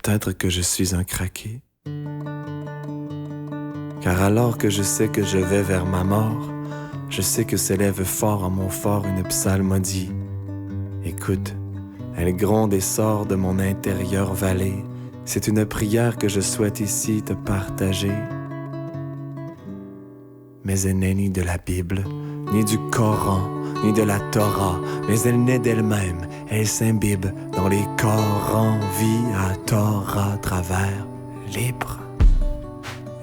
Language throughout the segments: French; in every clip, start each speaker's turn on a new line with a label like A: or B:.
A: Peut-être que je suis un craqué. Car alors que je sais que je vais vers ma mort, je sais que s'élève fort en mon fort une psalmodie. Écoute, elle gronde et sort de mon intérieur vallée. C'est une prière que je souhaite ici te partager. Mais elle n'est ni de la Bible, ni du Coran, ni de la Torah, mais elle naît d'elle-même. Elle s'imbibe dans les corps en vie à tort à travers, libre.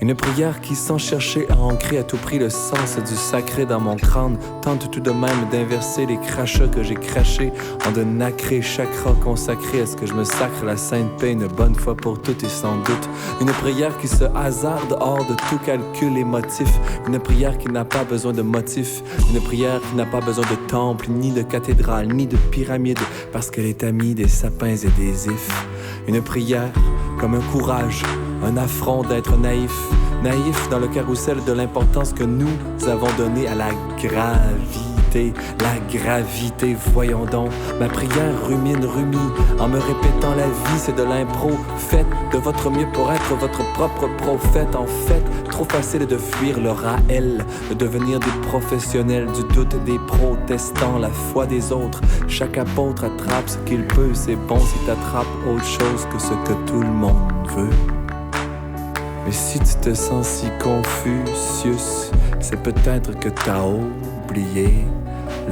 A: Une prière qui, sans chercher à ancrer à tout prix le sens du sacré dans mon crâne, tente tout de même d'inverser les crachats que j'ai crachés en de nacrés chakras consacrés à ce que je me sacre la sainte paix une bonne fois pour toutes et sans doute. Une prière qui se hasarde hors de tout calcul émotif. Une prière qui n'a pas besoin de motif. Une prière qui n'a pas besoin de temple, ni de cathédrale, ni de pyramide, parce qu'elle est amie des sapins et des ifs. Une prière comme un courage, un affront d'être naïf, naïf dans le carrousel de l'importance que nous avons donnée à la gravité. La gravité, voyons donc, ma prière rumine, en me répétant la vie c'est de l'impro. Faites de votre mieux pour être votre propre prophète. En fait, trop facile de fuir le Raël, de devenir des professionnels du doute des protestants, la foi des autres. Chaque apôtre attrape ce qu'il peut, c'est bon si t'attrapes autre chose que ce que tout le monde veut. Mais si tu te sens si Confucius, c'est peut-être que t'as oublié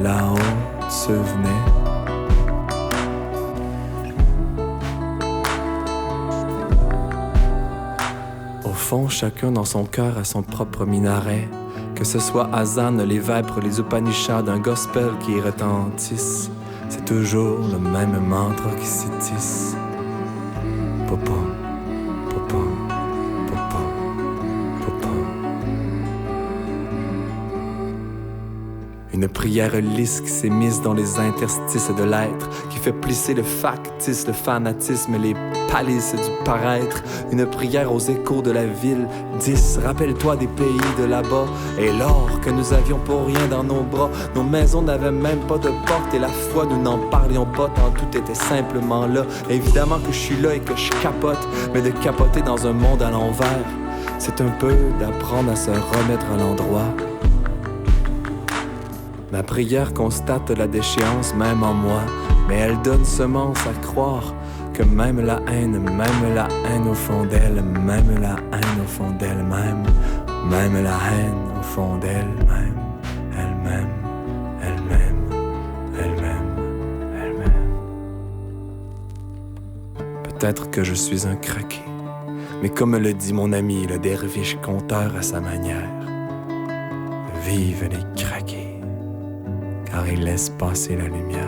A: là où tu se venais. Au fond, chacun dans son cœur a son propre minaret. Que ce soit Azan, les vêpres, les Upanishads, un gospel qui retentisse, c'est toujours le même mantra qui s'y tisse. Papa, papa. Une prière lisse qui s'est mise dans les interstices de l'être, qui fait plisser le factice, le fanatisme, les palisses du paraître. Une prière aux échos de la ville. 10, rappelle-toi des pays de là-bas. Et l'or que nous avions pour rien dans nos bras. Nos maisons n'avaient même pas de porte et la foi, nous n'en parlions pas tant tout était simplement là. Évidemment que je suis là et que je capote, mais de capoter dans un monde à l'envers, c'est un peu d'apprendre à se remettre à l'endroit. Ma prière constate la déchéance même en moi, mais elle donne semence à croire que même la haine au fond d'elle, même la haine au fond d'elle-même, même la haine au fond d'elle-même, elle-même. Peut-être que je suis un craqué, mais comme le dit mon ami, le derviche conteur à sa manière, vive les craqués, car ils laissent passer la lumière.